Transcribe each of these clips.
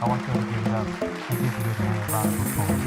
want you to give it up and give it a round of applause.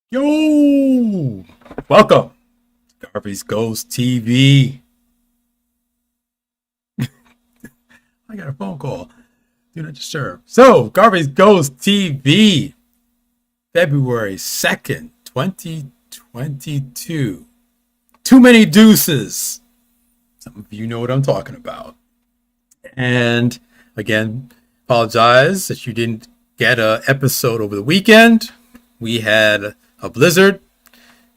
Yo! Welcome, Garvey's Ghost TV. I got a phone call. Do not disturb. So, Garvey's Ghost TV, February 2nd, 2022. Too many deuces. Some of you know what I'm talking about. And again, apologize that you didn't get an episode over the weekend. We had a blizzard,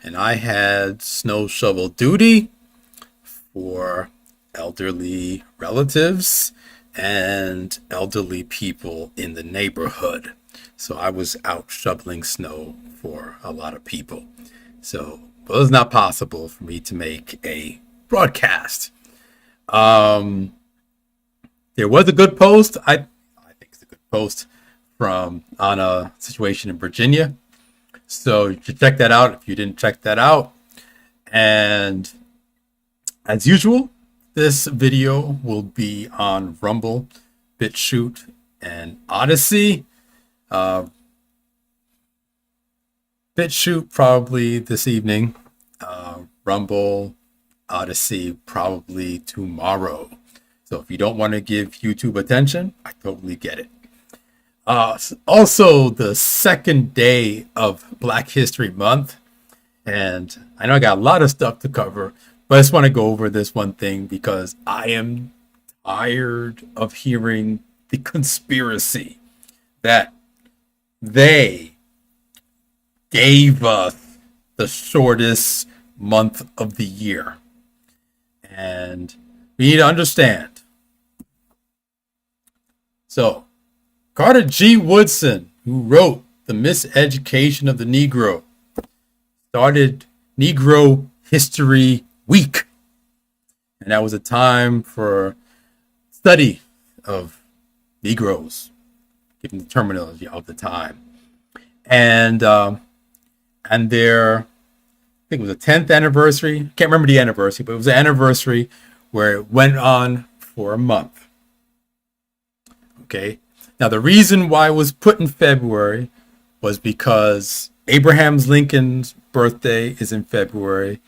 and I had snow shovel duty for elderly relatives and elderly people in the neighborhood. So I was out shoveling snow for a lot of people. So it was not possible for me to make a broadcast. There was a good post. I think it's a good post on a situation in Virginia. So you should check that out if you didn't check that out. And as usual, this video will be on Rumble, BitChute, and Odyssey. BitChute probably this evening. Rumble, Odyssey probably tomorrow. So if you don't want to give YouTube attention, I totally get it. Also, the second day of Black History Month, and I know I got a lot of stuff to cover, but I just want to go over this one thing because I am tired of hearing the conspiracy that they gave us the shortest month of the year. And we need to understand. So, Carter G. Woodson, who wrote The Miseducation of the Negro, started Negro History Week. And that was a time for study of Negroes, given the terminology of the time. And their, I think it was the 10th anniversary. Can't remember the anniversary, but it was an anniversary where it went on for a month. Okay. Now, the reason why it was put in February was because Abraham Lincoln's birthday is in February,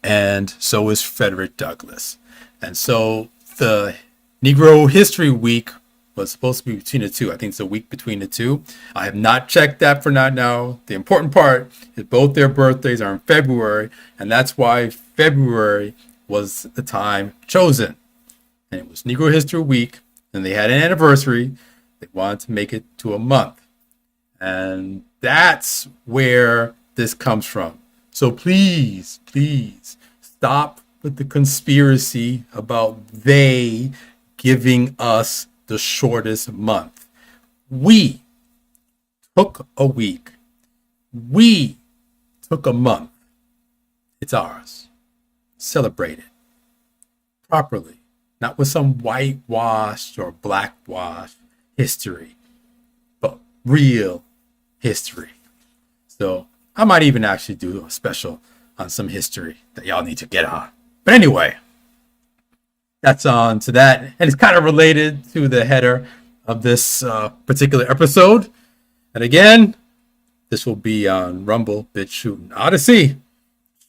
and so is Frederick Douglass. And so the Negro History Week was supposed to be between the two. I think it's a week between the two. I have not checked that for now. The important part is both their birthdays are in February, and that's why February was the time chosen. And it was Negro History Week, and they had an anniversary. They wanted to make it to a month. And that's where this comes from. So please, please stop with the conspiracy about they giving us the shortest month. We took a week. We took a month. It's ours. Celebrate it properly. not with some whitewashed or blackwashed history, but real history. So I might even actually do a special on some history that y'all need to get on. But anyway, that's on to that. And it's kind of related to the header of this particular episode. And again, this will be on Rumble, BitChute, and Odyssey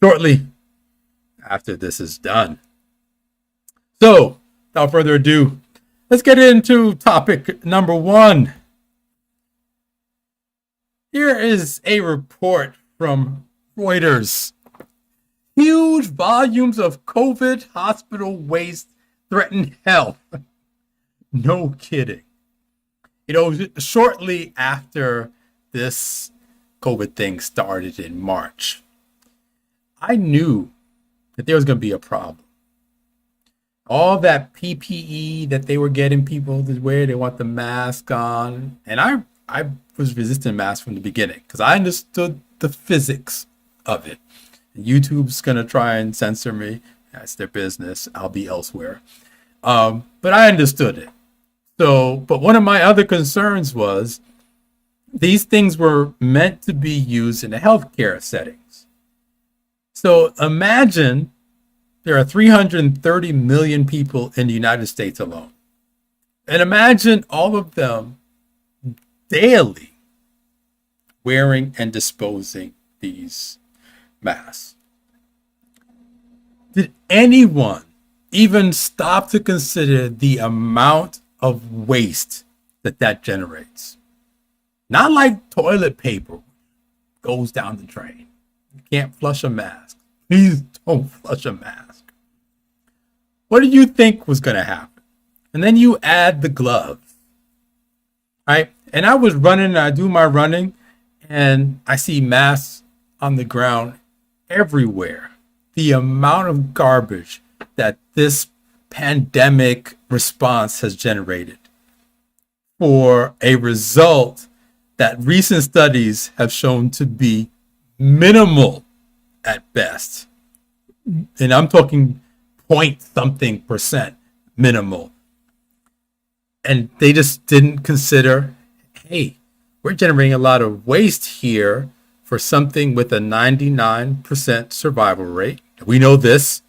shortly after this is done. So, without further ado, let's get into topic number 1. Here is a report from Reuters. Huge volumes of COVID hospital waste threaten health. No kidding. Shortly after this COVID thing started in March, I knew that there was going to be a problem. All that PPE that they were getting people to wear, they want the mask on. And I was resistant masks from the beginning because I understood the physics of it. And YouTube's going to try and censor me. That's their business. I'll be elsewhere. But I understood it. But one of my other concerns was these things were meant to be used in a healthcare settings. So imagine there are 330 million people in the United States alone. And imagine all of them daily wearing and disposing these masks. Did anyone even stop to consider the amount of waste that generates? Not like toilet paper goes down the drain. You can't flush a mask. Please don't flush a mask. What did you think was going to happen? And then you add the gloves, right? And I was running, I do my running, and I see masks on the ground everywhere. The amount of garbage that this pandemic response has generated for a result that recent studies have shown to be minimal at best. And I'm talking point something percent minimal. And they just didn't consider, hey, we're generating a lot of waste here for something with a 99% survival rate. We know this.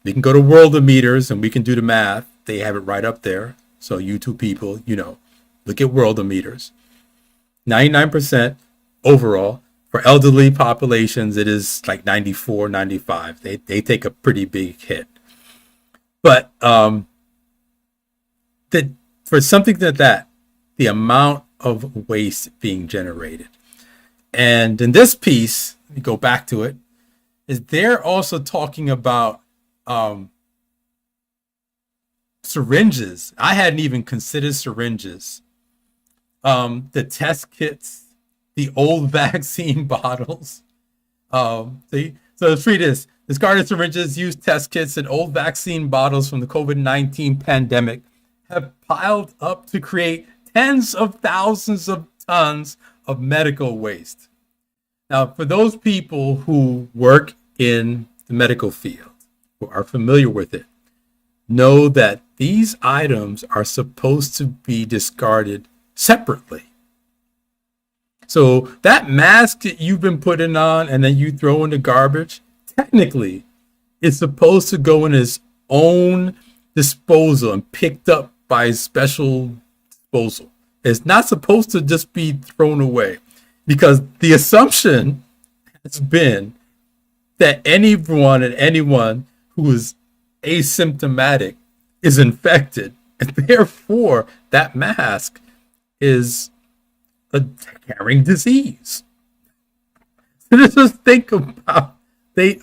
We can go to Worldometers and we can do the math. They have it right up there. So you two people, look at Worldometers. 99% overall. For elderly populations, it is like 94, 95. They take a pretty big hit. But for something like that, the amount of waste being generated. And in this piece, let me go back to it, is they're also talking about syringes. I hadn't even considered syringes. The test kits, the old vaccine bottles. So let's read this. Discarded syringes, used test kits, and old vaccine bottles from the COVID-19 pandemic have piled up to create tens of thousands of tons of medical waste. Now, for those people who work in the medical field, who are familiar with it, know that these items are supposed to be discarded separately. So that mask that you've been putting on and then you throw in the garbage, technically, is supposed to go in its own disposal and picked up by special disposal. It's not supposed to just be thrown away, because the assumption has been that anyone who is asymptomatic is infected, and therefore that mask is a carrying disease. So just think about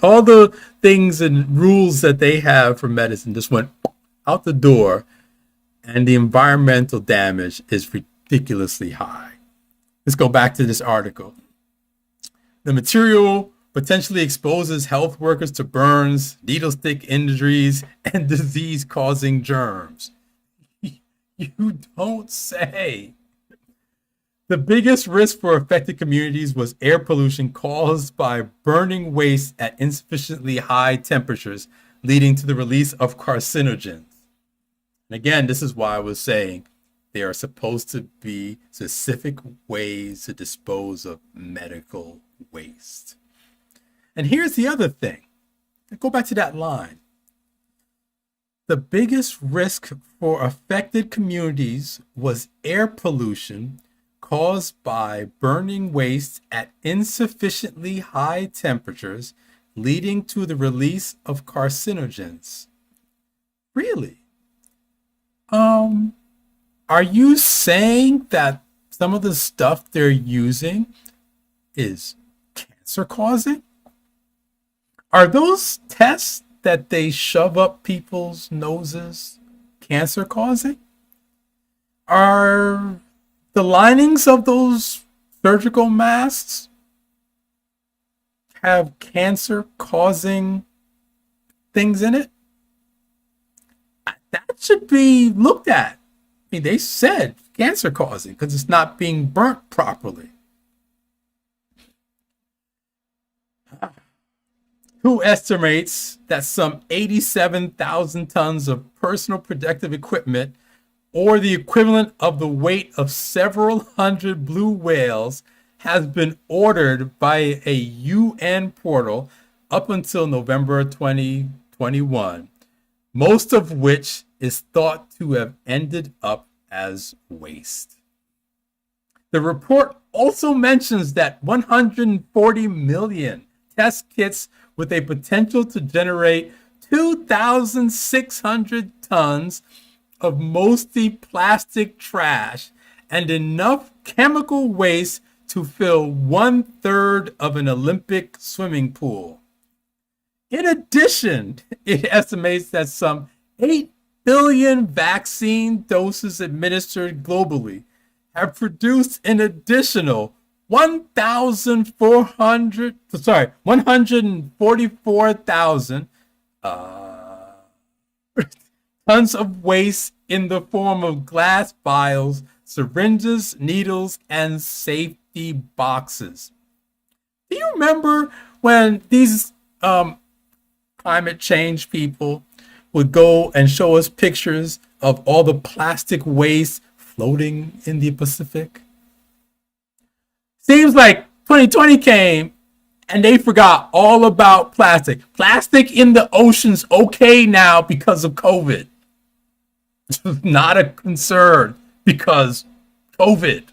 all the things and rules that they have for medicine just went out the door, and the environmental damage is ridiculously high. Let's go back to this article. The material potentially exposes health workers to burns, needle stick injuries, and disease-causing germs. You don't say. The biggest risk for affected communities was air pollution caused by burning waste at insufficiently high temperatures, leading to the release of carcinogens. Again, this is why I was saying there are supposed to be specific ways to dispose of medical waste. And here's the other thing. Go back to that line. The biggest risk for affected communities was air pollution caused by burning waste at insufficiently high temperatures, leading to the release of carcinogens. Really? Are you saying that some of the stuff they're using is cancer causing? Are those tests that they shove up people's noses cancer causing? Are the linings of those surgical masks have cancer causing things in it? That should be looked at. I mean, they said cancer causing because it's not being burnt properly. Who estimates that some 87,000 tons of personal protective equipment, or the equivalent of the weight of several hundred blue whales, has been ordered by a UN portal up until November 2021, most of which is thought to have ended up as waste. The report also mentions that 140 million test kits with a potential to generate 2,600 tons of mostly plastic trash and enough chemical waste to fill 1/3 of an Olympic swimming pool. In addition, it estimates that some 8 billion vaccine doses administered globally have produced an additional 144,000 tons of waste in the form of glass vials, syringes, needles, and safety boxes. Do you remember when these climate change people would go and show us pictures of all the plastic waste floating in the Pacific? Seems like 2020 came and they forgot all about plastic. Plastic in the ocean's okay now because of COVID. It's not a concern because COVID.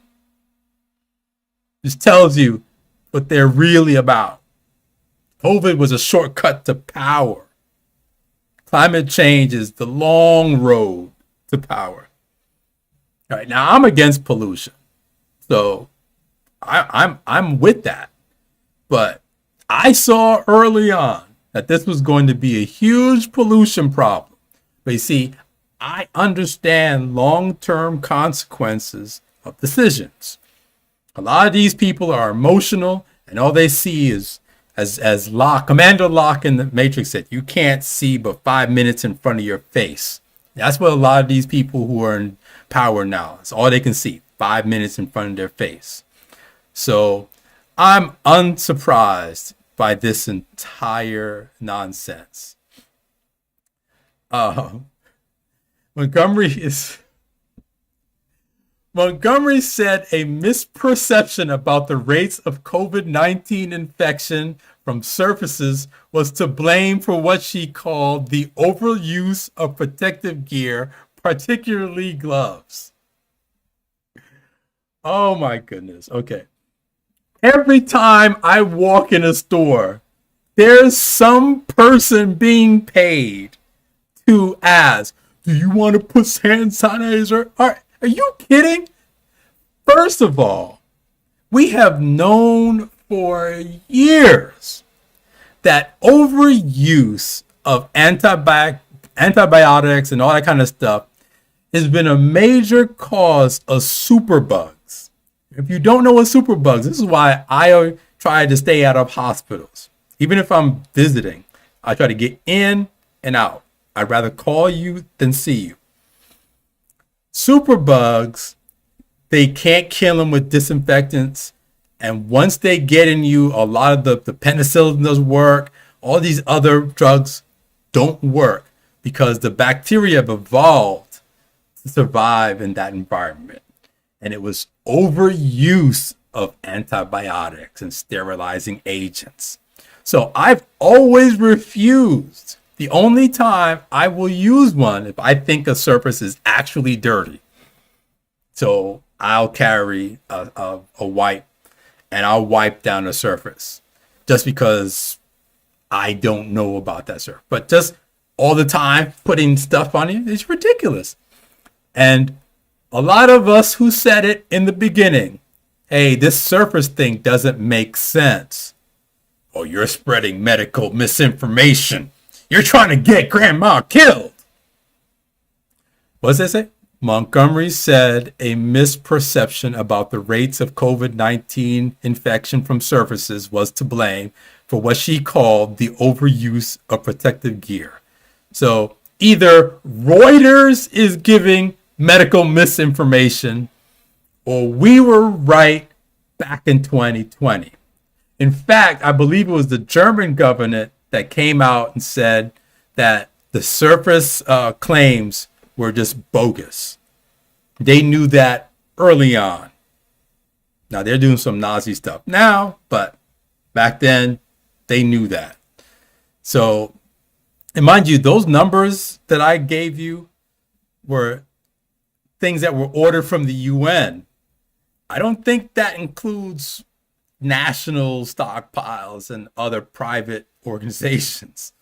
This tells you what they're really about. COVID was a shortcut to power. Climate change is the long road to power. All right, now I'm against pollution, so I'm with that. But I saw early on that this was going to be a huge pollution problem. But you see, I understand long-term consequences of decisions. A lot of these people are emotional, and all they see is, as Commander Locke in the Matrix said, you can't see but 5 minutes in front of your face. That's what a lot of these people who are in power now, it's all they can see, 5 minutes in front of their face. So I'm unsurprised by this entire nonsense. Montgomery said a misperception about the rates of COVID-19 infection from surfaces was to blame for what she called the overuse of protective gear, particularly gloves. Oh my goodness. Okay. Every time I walk in a store, there's some person being paid to ask, do you want to put hand sanitizer? Are you kidding? First of all, we have known for years that overuse of antibiotics and all that kind of stuff has been a major cause of superbugs. If you don't know what superbugs, this is why I try to stay out of hospitals. Even if I'm visiting, I try to get in and out. I'd rather call you than see you. Superbugs, they can't kill them with disinfectants. And once they get in you, a lot of the penicillin doesn't work. All these other drugs don't work because the bacteria have evolved to survive in that environment. And it was overuse of antibiotics and sterilizing agents. So I've always refused. The only time I will use one if I think a surface is actually dirty. So I'll carry a wipe and I'll wipe down the surface just because I don't know about that surface. But just all the time putting stuff on it is ridiculous. And a lot of us who said it in the beginning, hey, this surface thing doesn't make sense. Oh, you're spreading medical misinformation. You're trying to get grandma killed. What does it say? Montgomery said a misperception about the rates of COVID-19 infection from surfaces was to blame for what she called the overuse of protective gear. So either Reuters is giving medical misinformation or we were right back in 2020. In fact, I believe it was the German government that came out and said that the surface claims were just bogus. They knew that early on. Now they're doing some Nazi stuff now, but back then they knew that. So, and mind you, those numbers that I gave you were things that were ordered from the UN. I don't think that includes national stockpiles and other private organizations.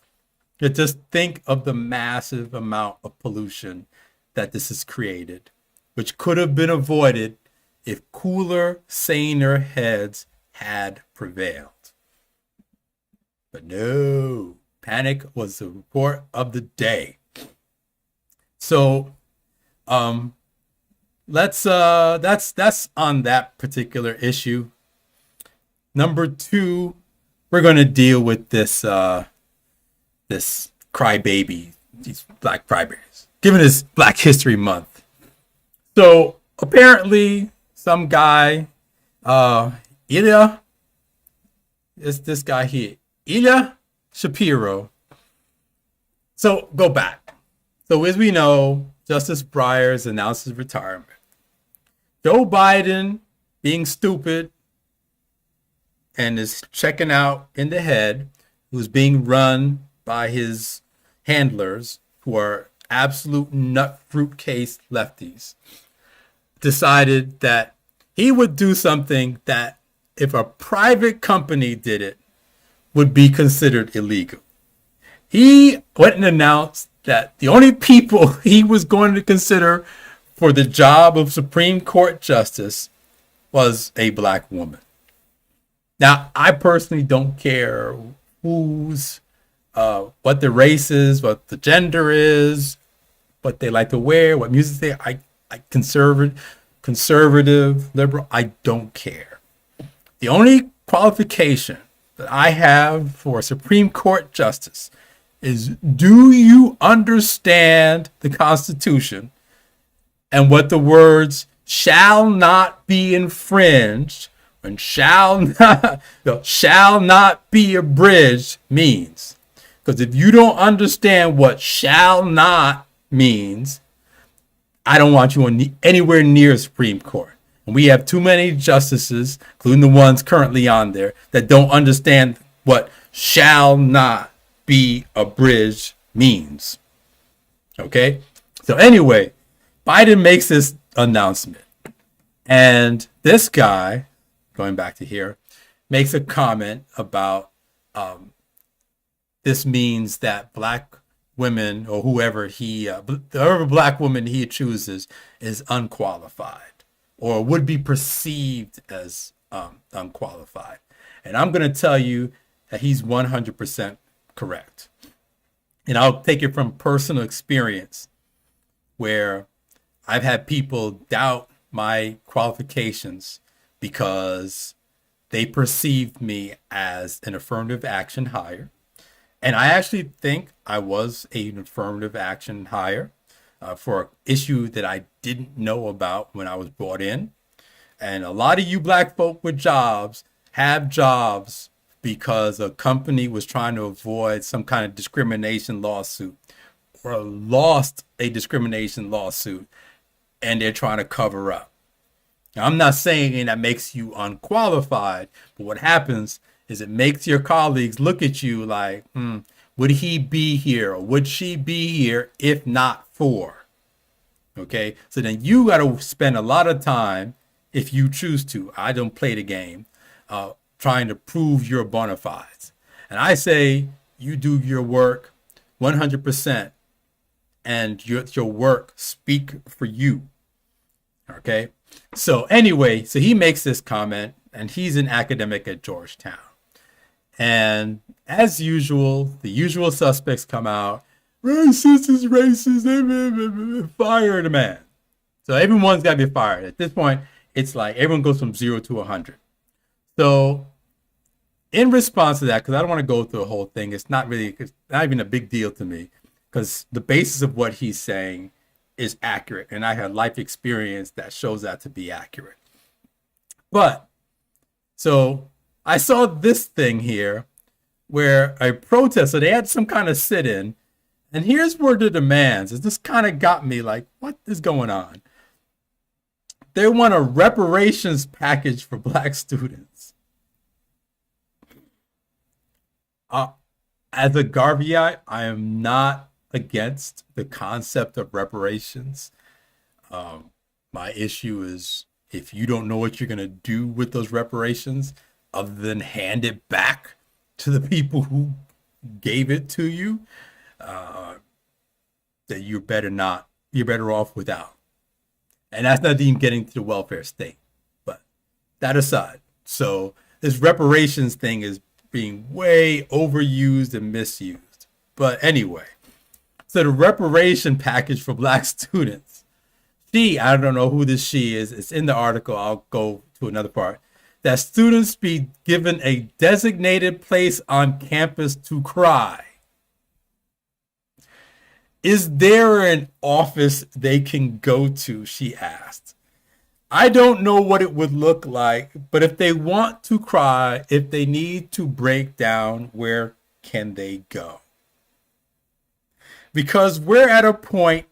Just think of the massive amount of pollution that this has created, which could have been avoided if cooler, saner heads had prevailed. But no, panic was the report of the day. So, that's on that particular issue. Number 2, we're going to deal with this crybaby, these black crybabies, given this Black History Month. So apparently some guy, Ilya, is this guy here, Ilya Shapiro. So go back. So as we know, Justice Breyer's announced his retirement. Joe Biden, being stupid and is checking out in the head, who's being run by his handlers who are absolute nut fruit case lefties, decided that he would do something that if a private company did it would be considered illegal. He went and announced that the only people he was going to consider for the job of Supreme Court Justice was a black woman. Now, I personally don't care who's, what the race is, what the gender is, what they like to wear, what music they, I conservative, liberal, I don't care. The only qualification that I have for a Supreme Court Justice is, do you understand the Constitution and what the words shall not be infringed and shall not be abridged means? Because if you don't understand what shall not means, I don't want you anywhere near Supreme Court. And we have too many justices, including the ones currently on there, that don't understand what shall not be abridged means. Okay? So anyway, Biden makes this announcement. And this guy, going back to here, makes a comment about this means that black women or whoever black woman he chooses is unqualified or would be perceived as unqualified. And I'm going to tell you that he's 100% correct. And I'll take it from personal experience where I've had people doubt my qualifications because they perceived me as an affirmative action hire. And I actually think I was an affirmative action hire for an issue that I didn't know about when I was brought in. And a lot of you black folk with jobs have jobs because a company was trying to avoid some kind of discrimination lawsuit or lost a discrimination lawsuit and they're trying to cover up. Now, I'm not saying that makes you unqualified, but what happens is it makes your colleagues look at you like, would he be here or would she be here if not for? Okay, so then you got to spend a lot of time, if you choose to, I don't play the game, trying to prove your bona fides. And I say you do your work 100% and your work speak for you. Okay, so anyway, so he makes this comment and he's an academic at Georgetown. And as usual, the usual suspects come out. Racist is racist. Fire the man. So everyone's got to be fired. At this point, it's like everyone goes from 0 to 100. So in response to that, because I don't want to go through the whole thing, it's not even a big deal to me, because the basis of what he's saying is accurate. And I had life experience that shows that to be accurate. But so I saw this thing here where a protester, they had some kind of sit-in, and here's where the demands, this kind of got me like, what is going on? They want a reparations package for Black students. As a Garveyite, I am not against the concept of reparations. My issue is if you don't know what you're going to do with those reparations, other than hand it back to the people who gave it to you, that you're better off without. And that's not even getting to the welfare state. But that aside, so this reparations thing is being way overused and misused. But anyway, so the reparation package for Black students. I don't know who this she is. It's in the article. I'll go to another part. That students be given a designated place on campus to cry. Is there an office they can go to? She asked. I don't know what it would look like, but if they want to cry, if they need to break down, where can they go? Because we're at a point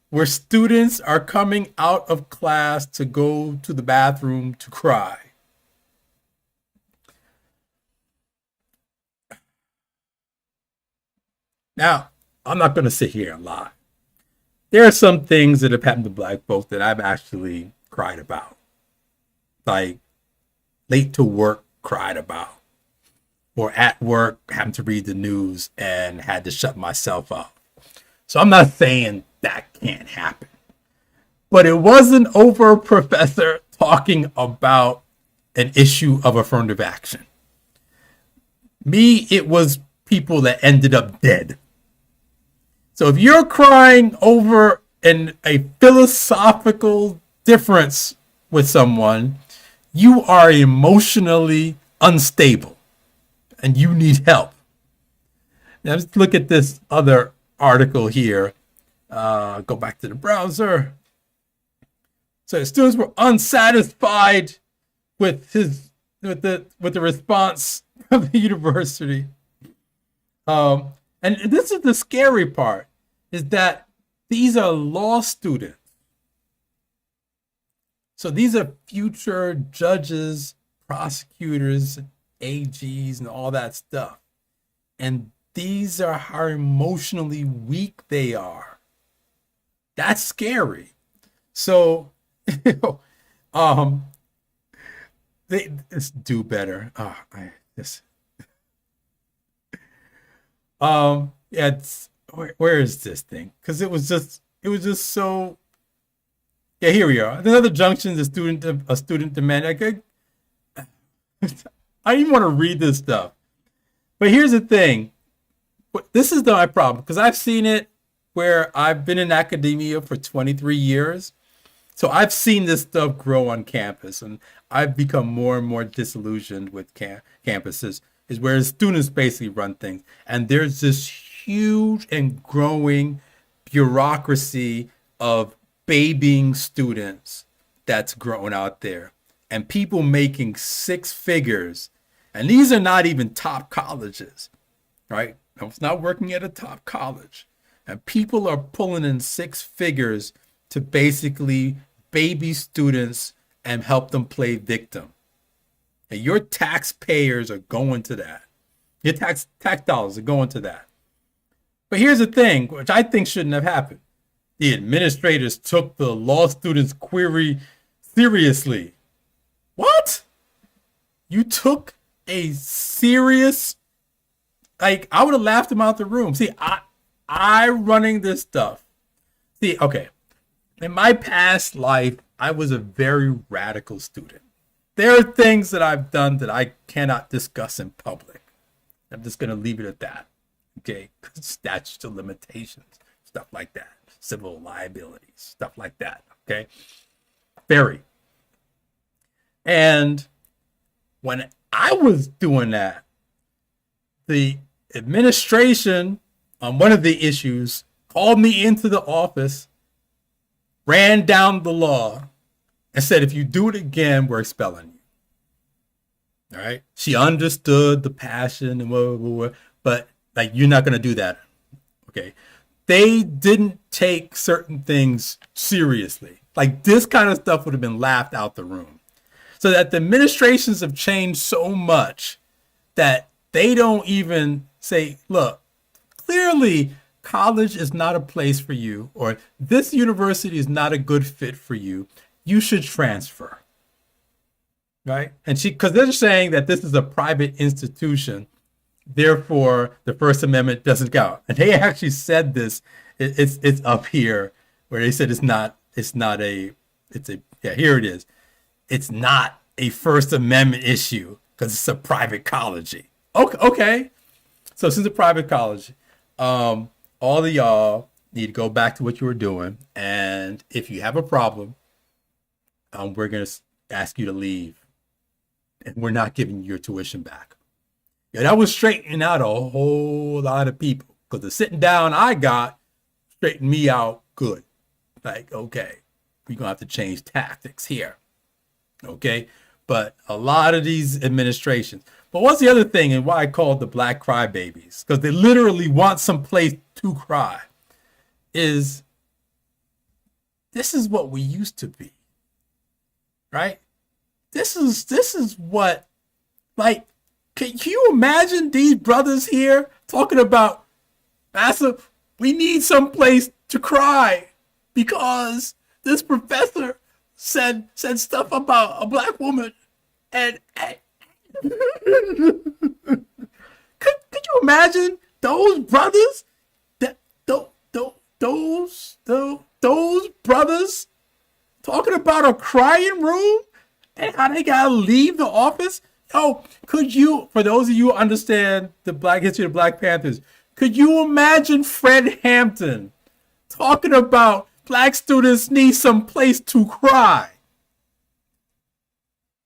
where students are coming out of class to go to the bathroom to cry. Now, I'm not going to sit here and lie. There are some things that have happened to Black folks that I've actually cried about. Like late to work, cried about. Or at work, having to read the news and had to shut myself up. So I'm not saying that can't happen. But it wasn't over a professor talking about an issue of affirmative action. Me, it was people that ended up dead. So if you're crying over a philosophical difference with someone, you are emotionally unstable and you need help. Now let's look at this other article here. Go back to the browser. So students were unsatisfied with the response of the university. And this is the scary part, is that these are law students. So these are future judges, prosecutors, AGs, and all that stuff. And these are how emotionally weak they are. That's scary. So, they do better. Where is this thing? Because it was just so. Yeah, here we are. Another junction. A student demand. I don't even want to read this stuff. But here's the thing. This is my problem, because I've seen it where I've been in academia for 23 years. So I've seen this stuff grow on campus, and I've become more and more disillusioned with campuses, is where students basically run things. And there's this huge and growing bureaucracy of babying students that's growing out there, and people making six figures. And these are not even top colleges, right? I was not working at a top college, and people are pulling in six figures to basically baby students and help them play victim. And your taxpayers are going to that. Your tax dollars are going to that. But here's the thing, which I think shouldn't have happened. The administrators took the law students' query seriously. What? You took a serious, like, I would have laughed them out the room. See, I running this stuff. See, okay. In my past life, I was a very radical student. There are things that I've done that I cannot discuss in public. I'm just going to leave it at that. Okay? Statute of limitations, stuff like that. Civil liabilities, stuff like that. Okay? Very. And when I was doing that, the administration on one of the issues called me into the office, ran down the law, and said, if you do it again, we're expelling you. All right? She understood the passion and whatever, but like, you're not going to do that. Okay? They didn't take certain things seriously. Like, this kind of stuff would have been laughed out the room. So that the administrations have changed so much that they don't even say, look, clearly college is not a place for you, or this university is not a good fit for you. You should transfer. Right? And because they're saying that this is a private institution, therefore the First Amendment doesn't count. And they actually said this. It's up here where they said here it is. It's not a First Amendment issue because it's a private college. Okay. So since it's a private college, all of y'all need to go back to what you were doing. And if you have a problem, we're going to ask you to leave. And we're not giving you your tuition back. Yeah, that was straightening out a whole lot of people. Because the sitting down I got straightened me out good. Like, okay, we're going to have to change tactics here. Okay? But a lot of these administrations. But what's the other thing and why I call it the black crybabies? Because they literally want some place to cry. This is what we used to be. Right? This is what, like, can you imagine these brothers here talking about, Master, we need some place to cry because this professor said stuff about a black woman, and could you imagine those brothers, those brothers talking about a crying room and how they gotta leave the office? Yo, could you, for those of you who understand the Black history of the Black Panthers, could you imagine Fred Hampton talking about black students need some place to cry?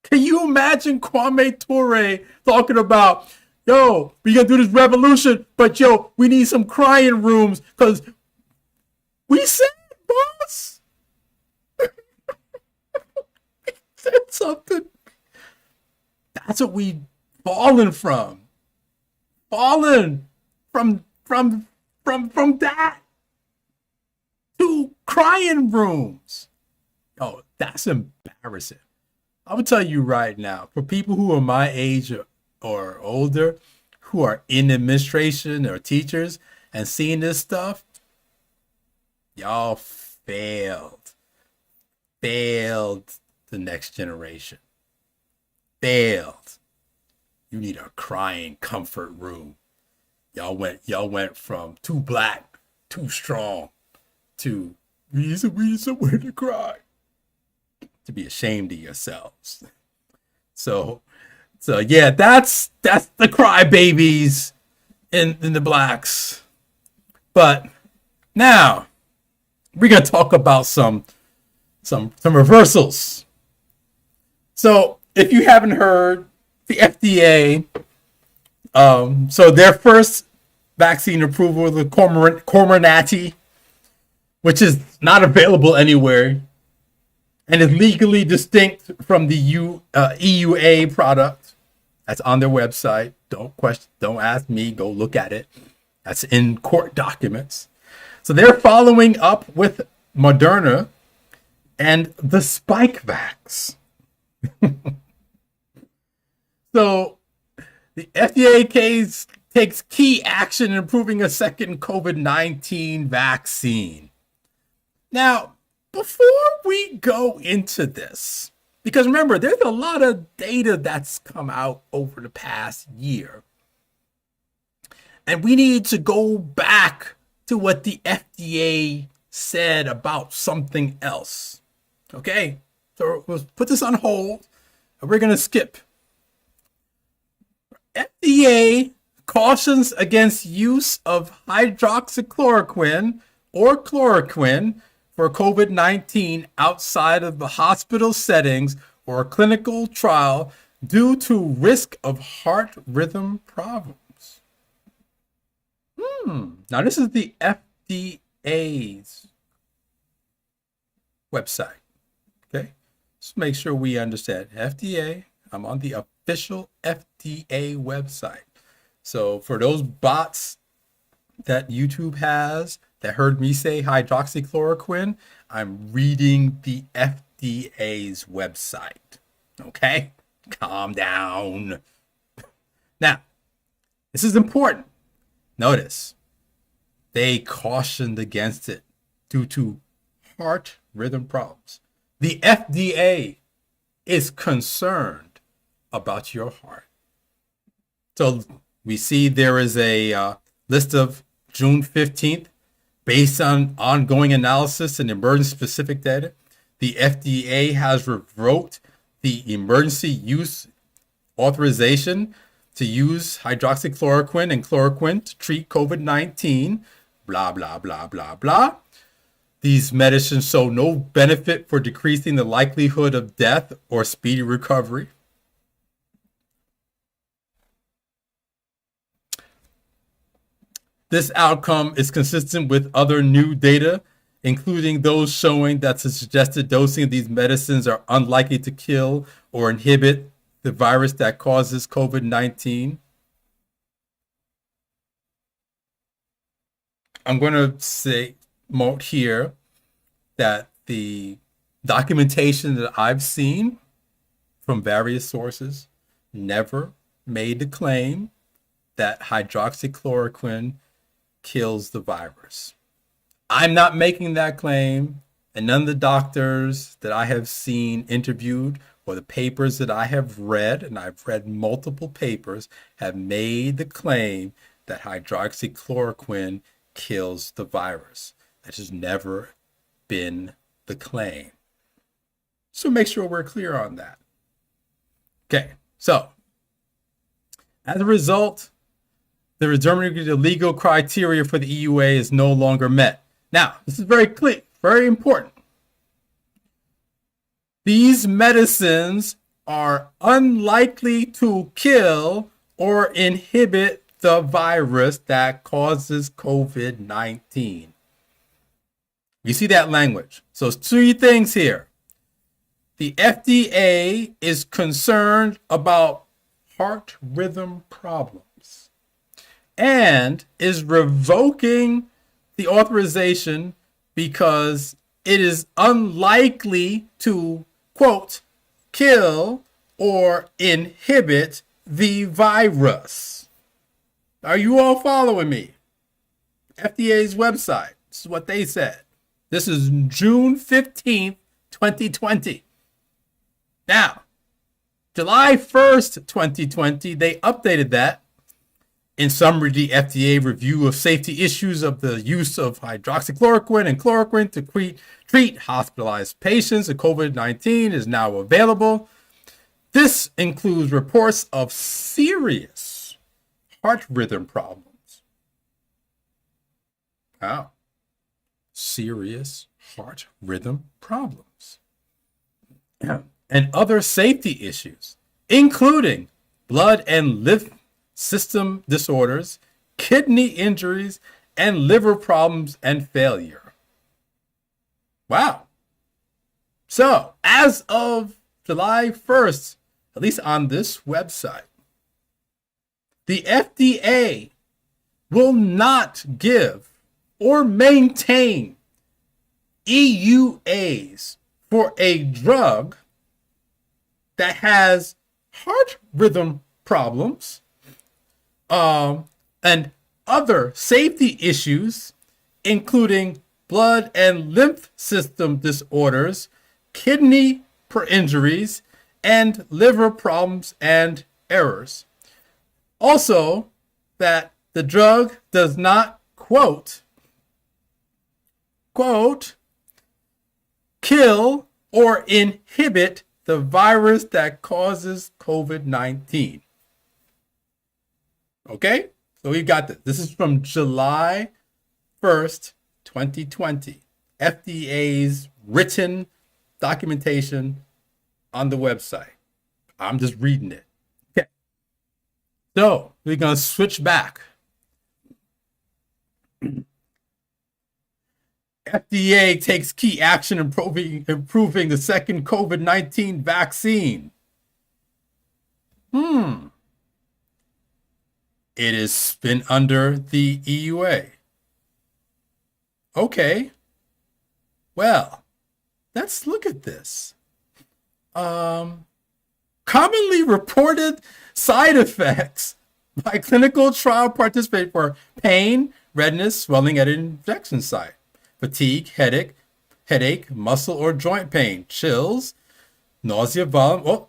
Can you imagine Kwame Ture talking about, yo, we gonna do this revolution, but yo, we need some crying rooms because we said, boss. We said something. That's what we fallen from. Fallen from that to crying rooms. Oh, that's embarrassing. I will tell you right now, for people who are my age or older, who are in administration or teachers and seeing this stuff, y'all failed the next generation. Failed. You need a crying comfort room. Y'all went from too black, too strong, to we need somewhere to cry. To be ashamed of yourselves. So yeah, that's the crybabies in the blacks. But now we're gonna talk about some reversals. So if you haven't heard, the FDA, so their first vaccine approval, the Comirnaty, which is not available anywhere and is legally distinct from the EUA product. That's on their website. Don't ask me, go look at it. That's in court documents. So they're following up with Moderna and the Spikevax. So the FDA takes key action in approving a second COVID-19 vaccine. Now, before we go into this, because remember, there's a lot of data that's come out over the past year. And we need to go back to what the FDA said about something else. Okay? So we'll put this on hold and we're going to skip. FDA cautions against use of hydroxychloroquine or chloroquine for COVID-19 outside of the hospital settings or a clinical trial due to risk of heart rhythm problems. Now, this is the FDA's website. Okay? Just make sure we understand. FDA, I'm on the official FDA website. So for those bots that YouTube has that heard me say hydroxychloroquine, I'm reading the FDA's website. Okay? Calm down. Now, this is important. Notice, they cautioned against it due to heart rhythm problems. The FDA is concerned about your heart. So we see there is a list of June 15th, based on ongoing analysis and emergency-specific data. The FDA has revoked the emergency use authorization to use hydroxychloroquine and chloroquine to treat COVID-19, blah, blah, blah, blah, blah. These medicines show no benefit for decreasing the likelihood of death or speedy recovery. This outcome is consistent with other new data, including those showing that the suggested dosing of these medicines are unlikely to kill or inhibit the virus that causes COVID-19. I'm going to say note here that the documentation that I've seen from various sources never made the claim that hydroxychloroquine kills the virus. I'm not making that claim, and none of the doctors that I have seen interviewed or the papers that I have read, and I've read multiple papers, have made the claim that hydroxychloroquine kills the virus. That has never been the claim. So make sure we're clear on that. Okay, so as a result, the legal criteria for the EUA is no longer met. Now, this is very clear, very important. These medicines are unlikely to kill or inhibit the virus that causes COVID-19. You see that language? So it's three things here. The FDA is concerned about heart rhythm problems and is revoking the authorization because it is unlikely to, quote, kill or inhibit the virus. Are you all following me? FDA's website. This is what they said. This is June 15th, 2020. Now, July 1st, 2020, they updated that. In summary, the FDA review of safety issues of the use of hydroxychloroquine and chloroquine to treat hospitalized patients with COVID-19 is now available. This includes reports of serious heart rhythm problems. Wow. Serious heart rhythm problems. And other safety issues, including blood and lymph system disorders, kidney injuries, and liver problems and failure. Wow. So, as of July 1st, at least on this website, the FDA will not give or maintain EUAs for a drug that has heart rhythm problems and other safety issues, including blood and lymph system disorders, kidney injuries, and liver problems and errors. Also, that the drug does not, quote, kill or inhibit the virus that causes COVID-19. Okay? So we've got this. This is from July 1st, 2020. FDA's written documentation on the website. I'm just reading it. Okay. So we're going to switch back. FDA takes key action improving the second COVID-19 vaccine. It has been under the EUA. Okay. Well, let's look at this. Commonly reported side effects by clinical trial participants were pain, redness, swelling at an injection site, fatigue, headache, muscle or joint pain, chills, nausea,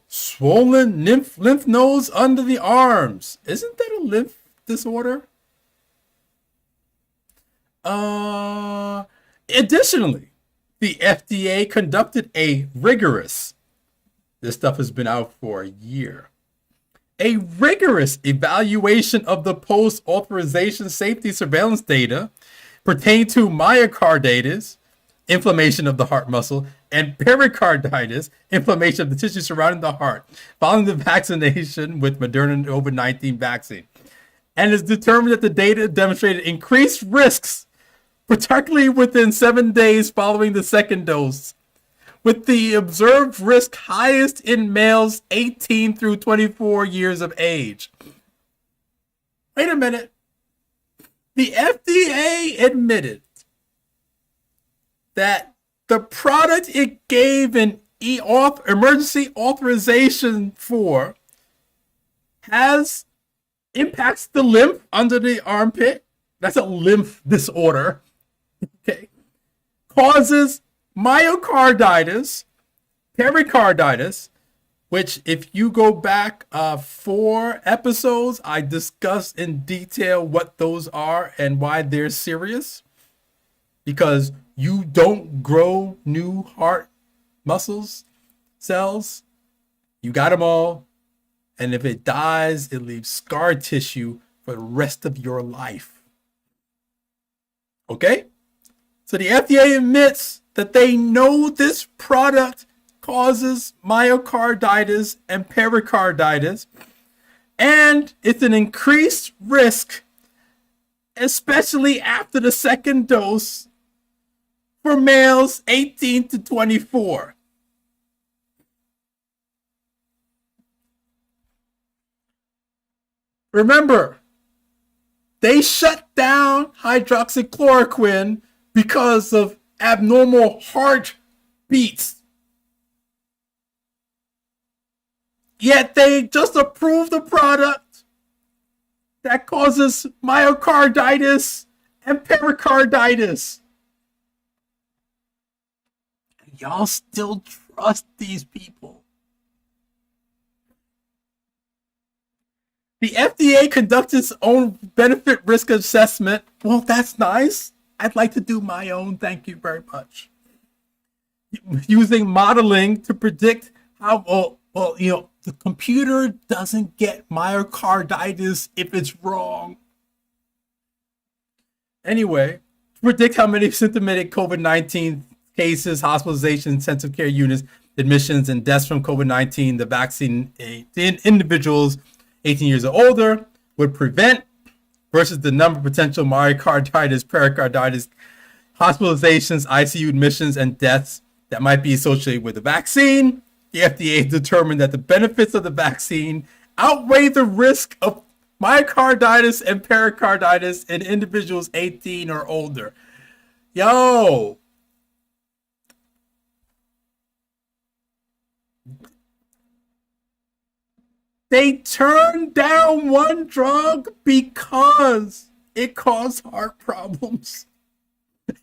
swollen lymph nodes under the arms. Isn't that a lymph disorder? Additionally, the FDA conducted a rigorous, this stuff has been out for a year, a rigorous evaluation of the post-authorization safety surveillance data pertaining to myocarditis, inflammation of the heart muscle, and pericarditis, inflammation of the tissue surrounding the heart, following the vaccination with Moderna COVID-19 vaccine. And it's determined that the data demonstrated increased risks, particularly within 7 days following the second dose, with the observed risk highest in males 18 through 24 years of age. Wait a minute. The FDA admitted that the product it gave an emergency authorization for impacts the lymph under the armpit. That's a lymph disorder. Okay. Causes myocarditis, pericarditis, which if you go back 4 episodes, I discussed in detail what those are and why they're serious. Because you don't grow new heart muscles, cells. You got them all. And if it dies, it leaves scar tissue for the rest of your life. Okay? So the FDA admits that they know this product causes myocarditis and pericarditis, and it's an increased risk, especially after the second dose, for males 18 to 24. Remember, they shut down hydroxychloroquine because of abnormal heart beats. Yet they just approved a product that causes myocarditis and pericarditis. And y'all still trust these people. The FDA conducts its own benefit risk assessment. Well, that's nice. I'd like to do my own. Thank you very much. Using modeling to predict how, the computer doesn't get myocarditis if it's wrong. Anyway, to predict how many symptomatic COVID-19 cases, hospitalizations, intensive care units, admissions, and deaths from COVID-19 the vaccine in individuals 18 years or older would prevent versus the number of potential myocarditis, pericarditis, hospitalizations, ICU admissions, and deaths that might be associated with the vaccine. The FDA determined that the benefits of the vaccine outweigh the risk of myocarditis and pericarditis in individuals 18 or older. Yo, they turned down one drug because it caused heart problems.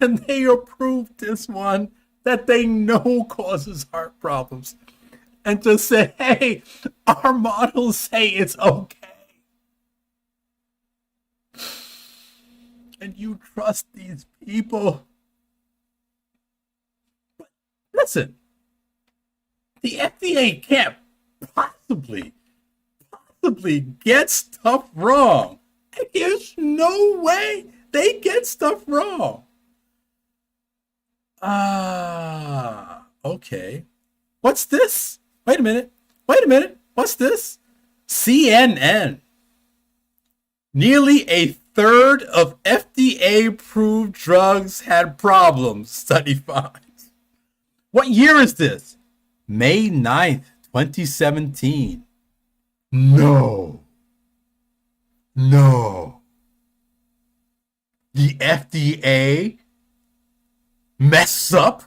And they approved this one that they know causes heart problems. And just say, hey, our models say it's okay. And you trust these people. But listen, the FDA can't possibly get stuff wrong. There's no way they get stuff wrong. Okay. What's this? Wait a minute. What's this? CNN. Nearly a third of FDA-approved drugs had problems, study finds. What year is this? May 9th, 2017. No. The FDA mess up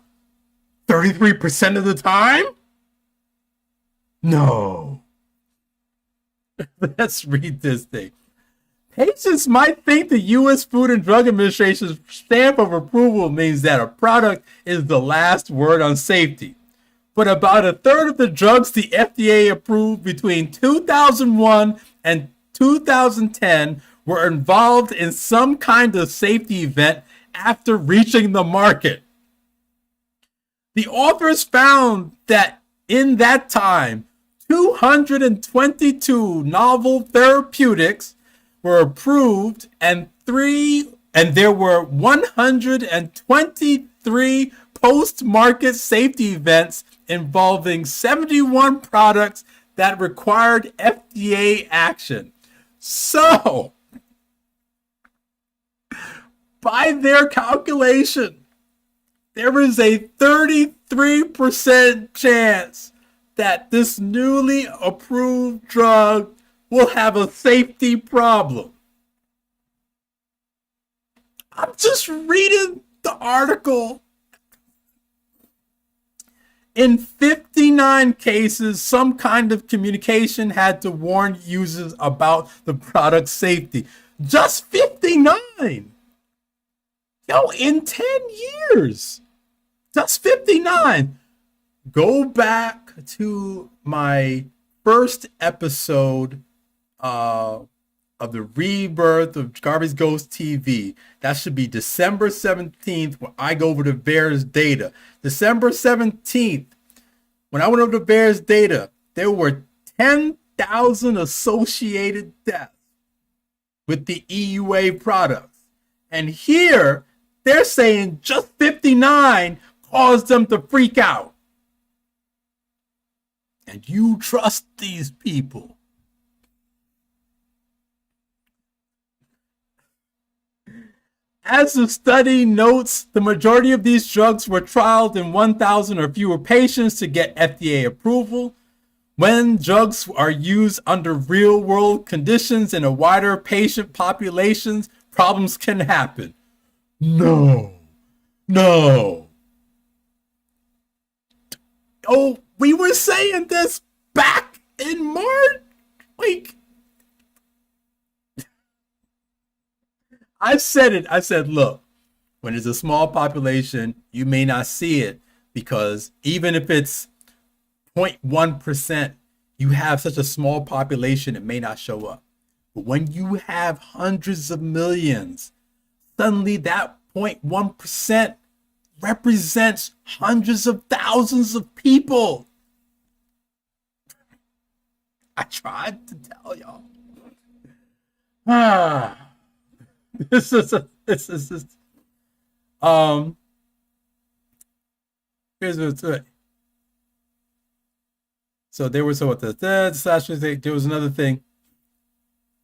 33% of the time? No. Let's read this thing. Patients might think the U.S. Food and Drug Administration's stamp of approval means that a product is the last word on safety. But about a third of the drugs the FDA approved between 2001 and 2010 were involved in some kind of safety event after reaching the market. The authors found that in that time, 222 novel therapeutics were approved and there were 123 post-market safety events involving 71 products that required FDA action. So, by their calculation, there is a 33% chance that this newly approved drug will have a safety problem. I'm just reading the article. In 59 cases, some kind of communication had to warn users about the product's safety. Just 59! Yo, in 10 years! Just 59! Go back to my first episode of the rebirth of Garvey's Ghost TV. That should be December 17th when I go over to VAERS data. December 17th, when I went over to VAERS data, there were 10,000 associated deaths with the EUA products. And here, they're saying just 59 caused them to freak out. And you trust these people. As the study notes, the majority of these drugs were trialed in 1,000 or fewer patients to get FDA approval. When drugs are used under real-world conditions in a wider patient populations, problems can happen. No. Oh, we were saying this back in March. I said it. I said, look, when it's a small population, you may not see it because even if it's 0.1%, you have such a small population, it may not show up. But when you have hundreds of millions, suddenly that 0.1% represents hundreds of thousands of people. I tried to tell y'all. This is here's what's it. So there was what there was another thing.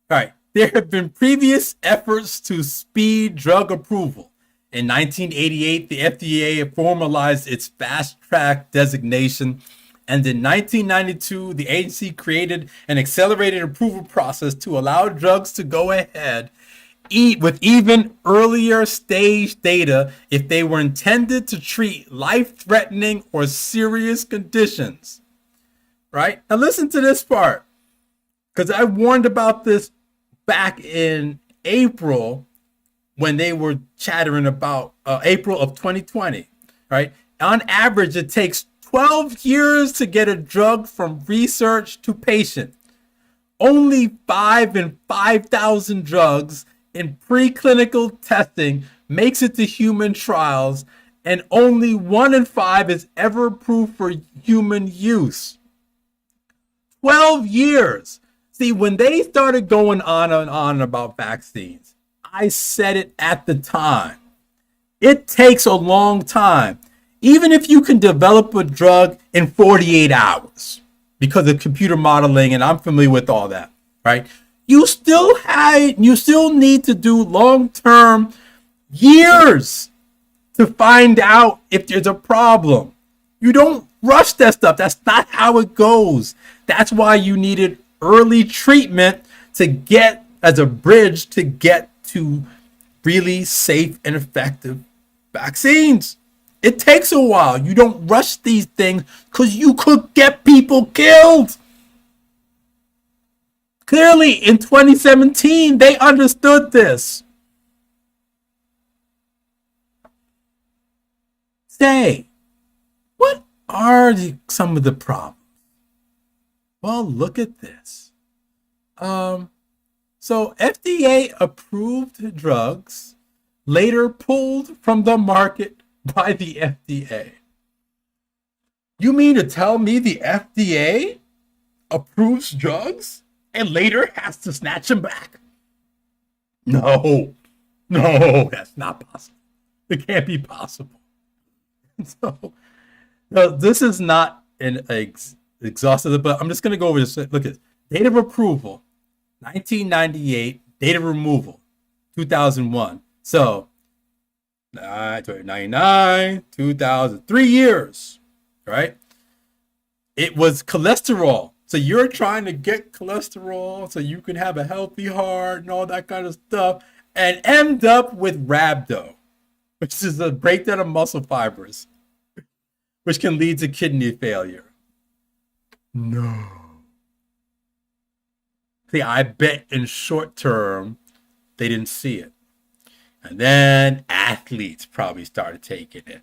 All right, there have been previous efforts to speed drug approval. In 1988, the FDA formalized its fast track designation And in 1992, the agency created an accelerated approval process to allow drugs to go ahead with even earlier stage data if they were intended to treat life-threatening or serious conditions. Right? Now listen to this part, because I warned about this back in April when they were chattering about April of 2020. Right? On average, it takes 12 years to get a drug from research to patient. Only 5 in 5,000 drugs in preclinical testing makes it to human trials, and only 1 in 5 is ever approved for human use. 12 years. See, when they started going on and on about vaccines, I said it at the time. It takes a long time. Even if you can develop a drug in 48 hours because of computer modeling, and I'm familiar with all that, right? You still need to do long-term years to find out if there's a problem. You don't rush that stuff. That's not how it goes. That's why you needed early treatment to get as a bridge to get to really safe and effective vaccines. It takes a while. You don't rush these things because you could get people killed. Clearly, in 2017, they understood this. Say, what are some of the problems? Well, look at this. So FDA approved drugs later pulled from the market by the FDA. You mean to tell me the FDA approves drugs and later has to snatch them back? No, that's not possible. It can't be possible. So, no, this is not an exhaustive, but I'm just going to go over this. Look at date of approval, 1998, date of removal, 2001. So, 1999, 2000, 3 years, right? It was cholesterol. So you're trying to get cholesterol so you can have a healthy heart and all that kind of stuff, and end up with rhabdo, which is a breakdown of muscle fibers, which can lead to kidney failure. No. See, I bet in short term, they didn't see it. And then athletes probably started taking it.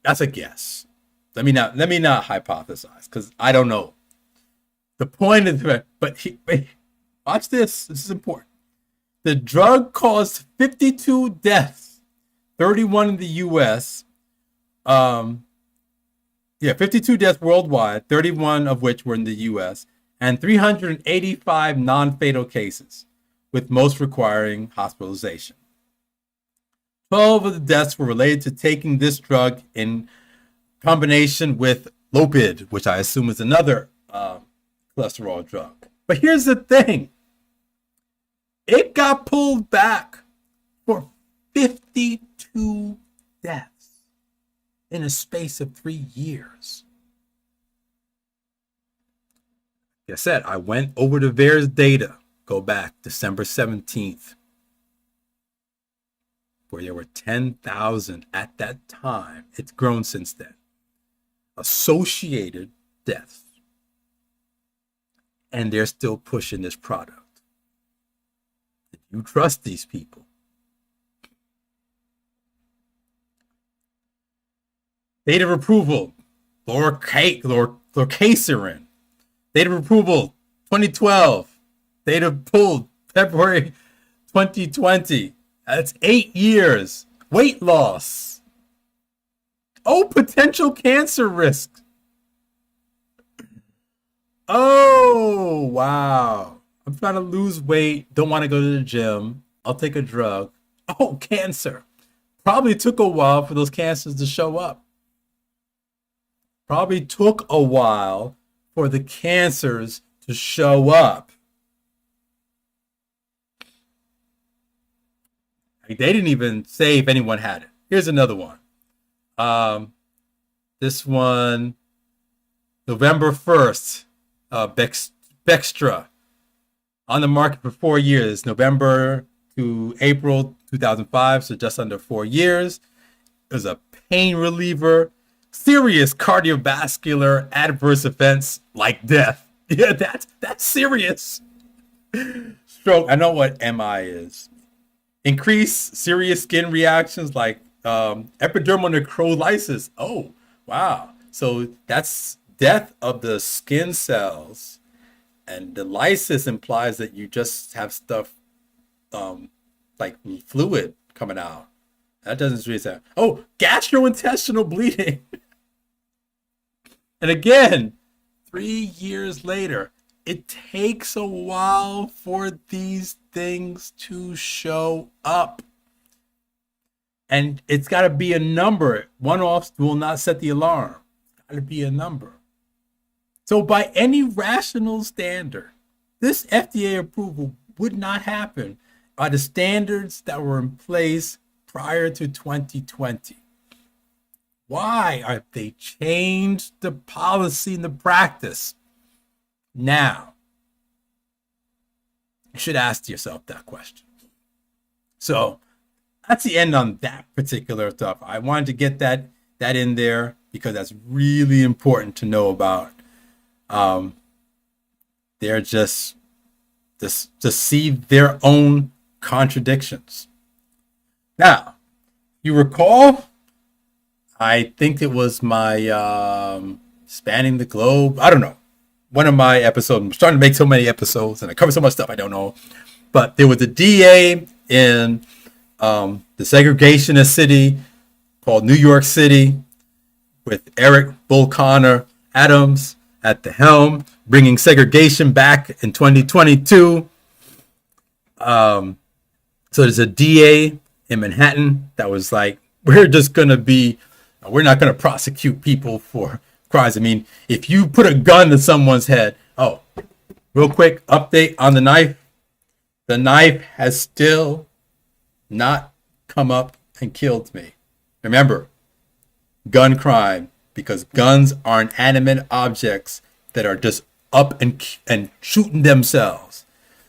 That's a guess. Let me not hypothesize because I don't know. The point of the but watch this. This is important. The drug caused 52 deaths, 31 in the U.S. 52 deaths worldwide, 31 of which were in the U.S., and 385 non-fatal cases, with most requiring hospitalization. 12 of the deaths were related to taking this drug in combination with Lopid, which I assume is another cholesterol drug. But here's the thing. It got pulled back for 52 deaths in a space of 3 years. Like I said, I went over the VAERS data. Go back December 17th. Where there were 10,000 at that time. It's grown since then. Associated deaths. And they're still pushing this product. Did you trust these people? Date of approval, lorcaserin. Date of approval, 2012. Date of pulled, February 2020. That's 8 years. Weight loss. Oh, potential cancer risk. Oh, wow. I'm trying to lose weight. Don't want to go to the gym. I'll take a drug. Oh, cancer. Probably took a while for those cancers to show up. Probably took a while for the cancers to show up. They didn't even say if anyone had it. Here's another one. This one, November 1st, Bextra on the market for 4 years, November to April 2005, so just under 4 years. It was a pain reliever, serious cardiovascular adverse events like death. Yeah, that's serious. Stroke. I know what MI is. Increased serious skin reactions like epidermal necrolysis. Oh, wow. So that's death of the skin cells. And the lysis implies that you just have stuff like fluid coming out. That doesn't really sound. Oh, gastrointestinal bleeding. And again, 3 years later, it takes a while for these things to show up. And it's got to be a number. One-offs will not set the alarm. It's got to be a number. So by any rational standard, this FDA approval would not happen by the standards that were in place prior to 2020. Why are they changed the policy and the practice now? You should ask yourself that question. So that's the end on that particular stuff. I wanted to get that in there because that's really important to know about. They're just to see their own contradictions. Now, you recall, I think it was my Spanning the Globe. I don't know. One of my episodes. I'm starting to make so many episodes and I cover so much stuff I don't know. But there was a DA in the segregationist city called New York City with Eric Bull Connor Adams at the helm, bringing segregation back in 2022. So there's a DA in Manhattan that was like, we're not going to prosecute people for crimes. I mean, if you put a gun to someone's head, oh, real quick update on the knife. The knife has still not come up and killed me. Remember, gun crime, because guns are inanimate objects that are just up and shooting themselves.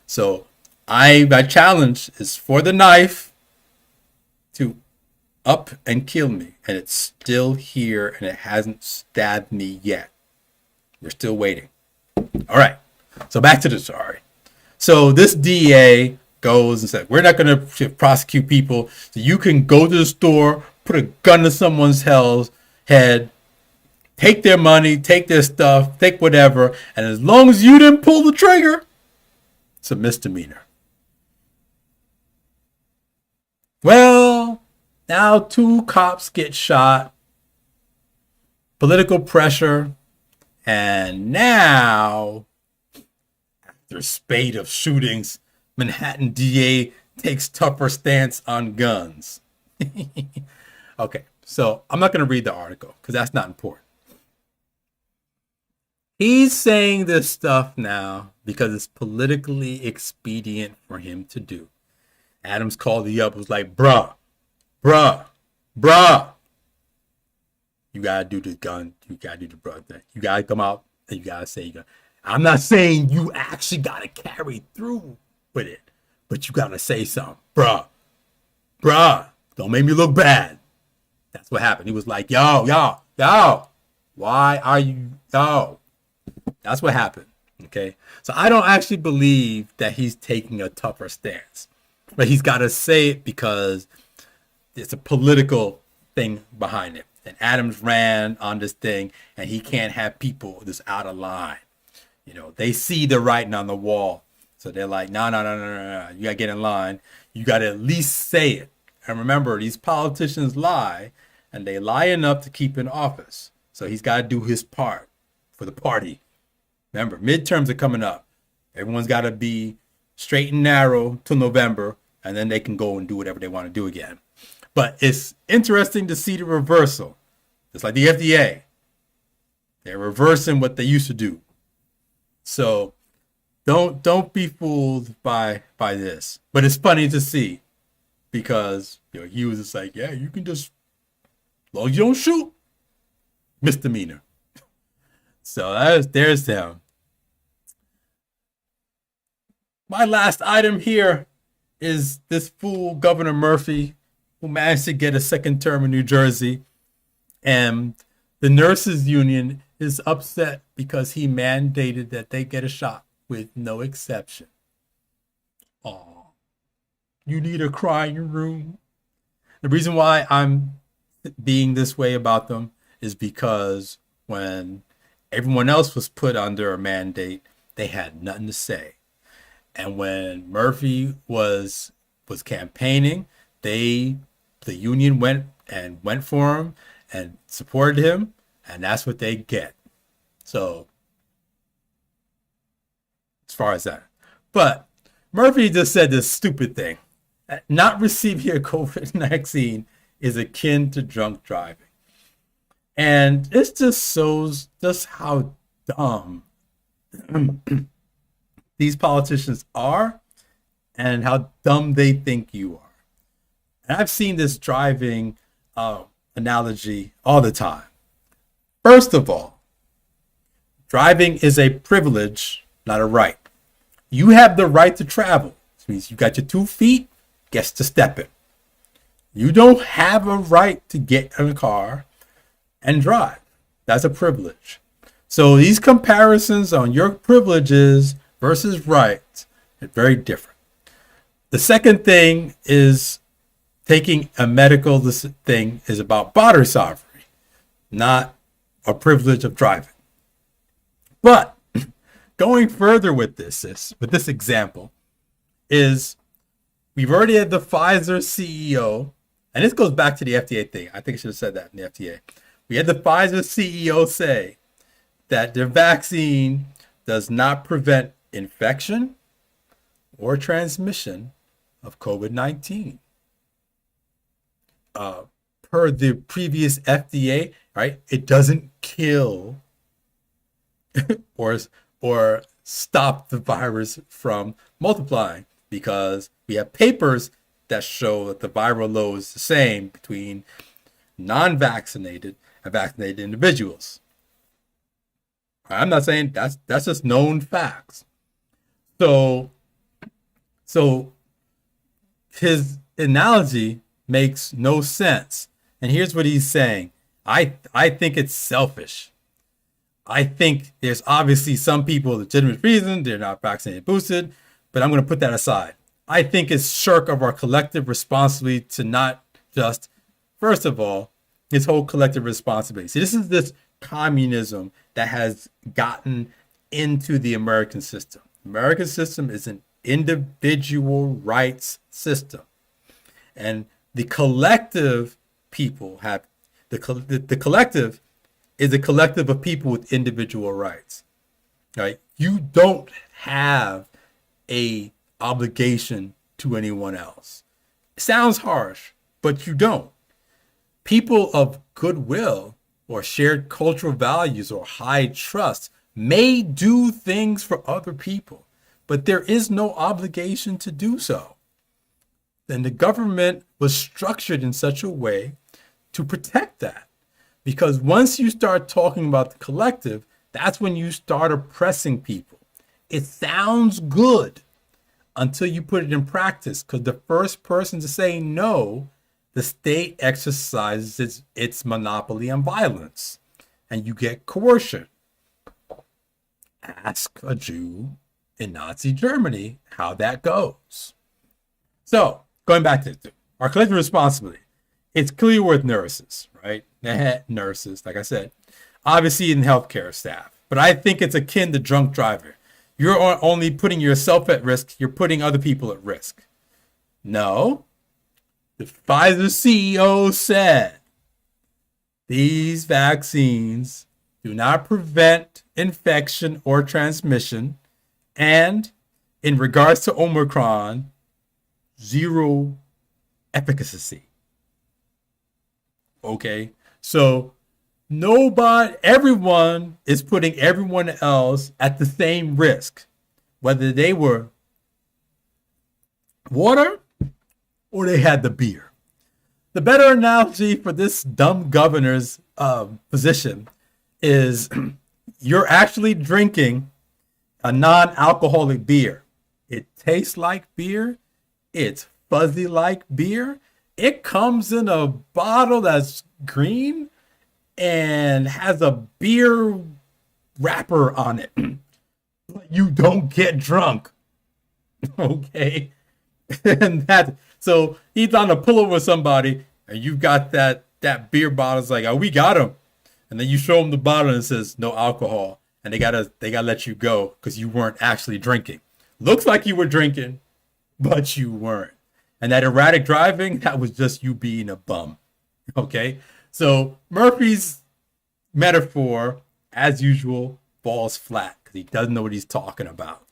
So my challenge is for the knife to up and kill me, and it's still here and it hasn't stabbed me yet. We're still waiting. All right, so back to the story. So this DA goes and said, we're not going to prosecute people, so you can go to the store, put a gun to someone's head, take their money, take their stuff, take whatever, and as long as you didn't pull the trigger, it's a misdemeanor. Well, now 2 cops get shot, political pressure, and now, after a spate of shootings, Manhattan DA takes tougher stance on guns. Okay, so I'm not going to read the article because that's not important. He's saying this stuff now because it's politically expedient for him to do. Adams called the up, was like, bruh. You gotta do the gun. You gotta do the bruh thing. You gotta come out and you gotta say, I'm not saying you actually gotta carry through with it, but you gotta say something. Bruh. Don't make me look bad. That's what happened. He was like, yo. Why are you, yo? That's what happened. Okay. So I don't actually believe that he's taking a tougher stance, but he's got to say it because it's a political thing behind it. And Adams ran on this thing and he can't have people just out of line. They see the writing on the wall. So they're like, no. You got to get in line. You got to at least say it. And remember, these politicians lie and they lie enough to keep in office. So he's got to do his part for the party. Remember, midterms are coming up. Everyone's got to be straight and narrow till November, and then they can go and do whatever they want to do again. But it's interesting to see the reversal. It's like the FDA. They're reversing what they used to do. So don't be fooled by this. But it's funny to see because he was just like, yeah, you can just, as long as you don't shoot, misdemeanor. So there's them. My last item here is this fool Governor Murphy, who managed to get a second term in New Jersey, and the nurses union is upset because he mandated that they get a shot with no exception. Oh, you need a crying room. The reason why I'm being this way about them is because when everyone else was put under a mandate, they had nothing to say. And when Murphy was campaigning, the union went for him and supported him, and that's what they get. So as far as that. But Murphy just said this stupid thing. Not receiving a COVID vaccine is akin to drunk driving. And it just shows just how dumb these politicians are and how dumb they think you are. And I've seen this driving analogy all the time. First of all, driving is a privilege, not a right. You have the right to travel. Which means you got your 2 feet, gets to step it. You don't have a right to get in a car and drive. That's a privilege. So these comparisons on your privileges versus rights are very different. The second thing is taking a medical thing is about bodily sovereignty, not a privilege of driving. But going further with this example is we've already had the Pfizer CEO, and this goes back to the FDA thing. I think I should have said that in the FDA. We had the Pfizer CEO say that their vaccine does not prevent infection or transmission of COVID-19. Per the previous FDA, right? It doesn't kill or stop the virus from multiplying, because we have papers that show that the viral load is the same between non-vaccinated and vaccinated individuals. I'm not saying that's just known facts. So his analogy makes no sense. And here's what he's saying. I think it's selfish. I think there's obviously some people, legitimate reason, they're not vaccinated, boosted, but I'm going to put that aside. I think it's shirk of our collective responsibility to not just, first of all, his whole collective responsibility. See, this is this communism that has gotten into the American system. American system is an individual rights system. And the collective people have, the collective is a collective of people with individual rights, right? You don't have a obligation to anyone else. It sounds harsh, but you don't. People of goodwill or shared cultural values or high trust may do things for other people, but there is no obligation to do so. And the government was structured in such a way to protect that. Because once you start talking about the collective, that's when you start oppressing people. It sounds good until you put it in practice, because the first person to say no, the state exercises its monopoly on violence, and you get coercion. Ask a Jew in Nazi Germany how that goes. So, going back to our collective responsibility, it's clear with nurses, right? Nurses, like I said, obviously in healthcare staff, but I think it's akin to drunk driver. You're only putting yourself at risk, you're putting other people at risk. No, the Pfizer CEO said these vaccines do not prevent infection or transmission, and in regards to Omicron, zero efficacy. Okay, so everyone is putting everyone else at the same risk, whether they were water or they had the beer. The better analogy for this dumb governor's position is you're actually drinking a non-alcoholic beer. It tastes like beer. It's fuzzy like beer. It comes in a bottle that's green and has a beer wrapper on it. You don't get drunk. Okay. And so he's on a pillow with somebody and you got that beer bottle. It's like, oh, we got him. And then you show them the bottle and it says no alcohol. And they gotta let you go because you weren't actually drinking. Looks like you were drinking, but you weren't. And that erratic driving, that was just you being a bum. Okay. So Murphy's metaphor, as usual, falls flat because he doesn't know what he's talking about.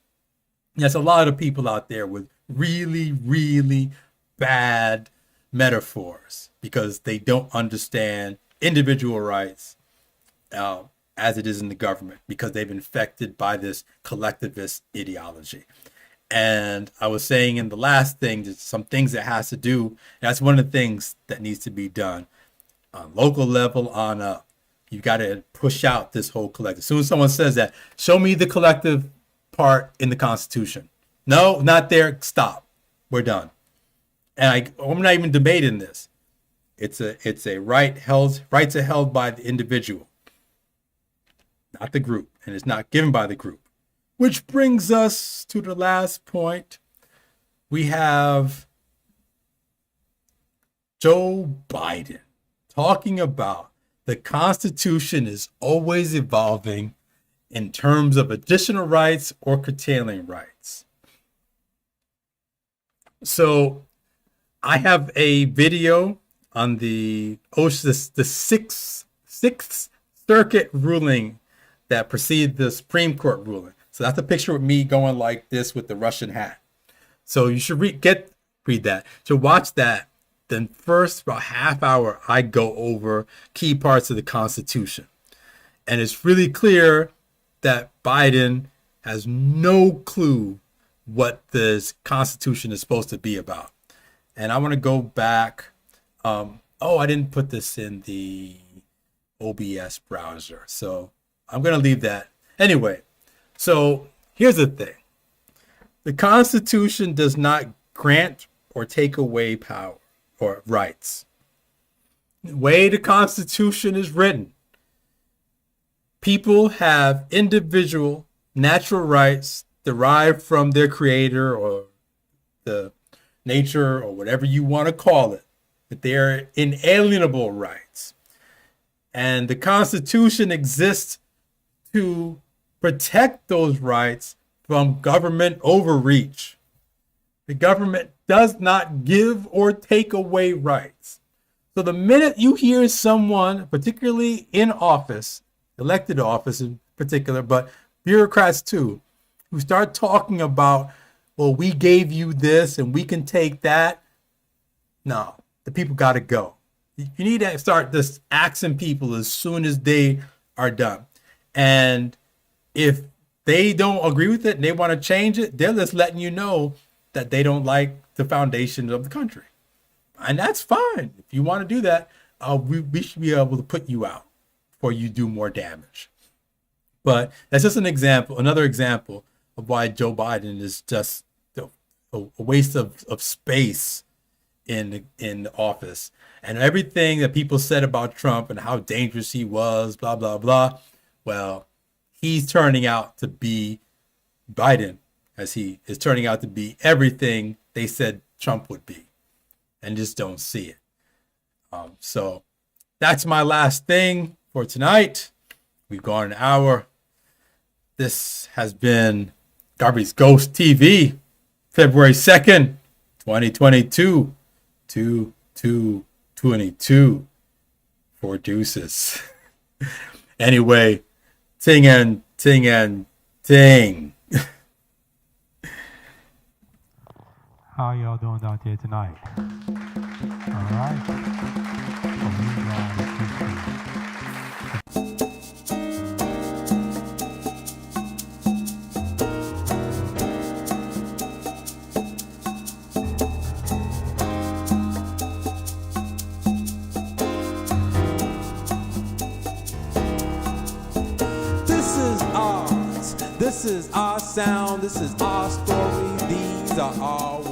There's a lot of people out there with really, really bad metaphors because they don't understand individual rights as it is in the government because they've been infected by this collectivist ideology. And I was saying in the last thing, there's some things that has to do. That's one of the things that needs to be done on local level on up. You got to push out this whole collective. As soon as someone says that, show me the collective part in the Constitution. No, not there. Stop. We're done. And I'm not even debating this. It's a rights are held by the individual, not the group, and it's not given by the group. Which brings us to the last point. We have Joe Biden talking about the Constitution is always evolving in terms of additional rights or curtailing rights. So I have a video on the Sixth Circuit ruling that preceded the Supreme Court ruling. So that's a picture of me going like this with the Russian hat. So you should read that. So watch that. Then first about half hour, I go over key parts of the Constitution. And it's really clear that Biden has no clue what this Constitution is supposed to be about. And I want to go back. I didn't put this in the OBS browser. So I'm going to leave that. Anyway, so here's the thing. The Constitution does not grant or take away power or rights. The way the Constitution is written, people have individual natural rights derived from their creator or the nature or whatever you want to call it, that they are inalienable rights. And the Constitution exists to protect those rights from government overreach. The government does not give or take away rights. So the minute you hear someone, particularly in office, elected office in particular, but bureaucrats too, who start talking about, well, we gave you this and we can take that. No, the people got to go. You need to start just asking people as soon as they are done. And if they don't agree with it and they want to change it, they're just letting you know that they don't like the foundation of the country. And that's fine. If you want to do that, we should be able to put you out before you do more damage. But that's just an example, another example of why Joe Biden is just a waste of space in office. And everything that people said about Trump and how dangerous he was, blah, blah, blah. Well, he's turning out to be Biden, as he is turning out to be everything they said Trump would be, and just don't see it. So that's my last thing for tonight. We've gone an hour. This has been Garvey's Ghost TV, February 2nd, 2022, 2/2/22. For deuces. Anyway, ting and ting. How y'all doing out there tonight? All right. This is This is our sound, this is our story, these are our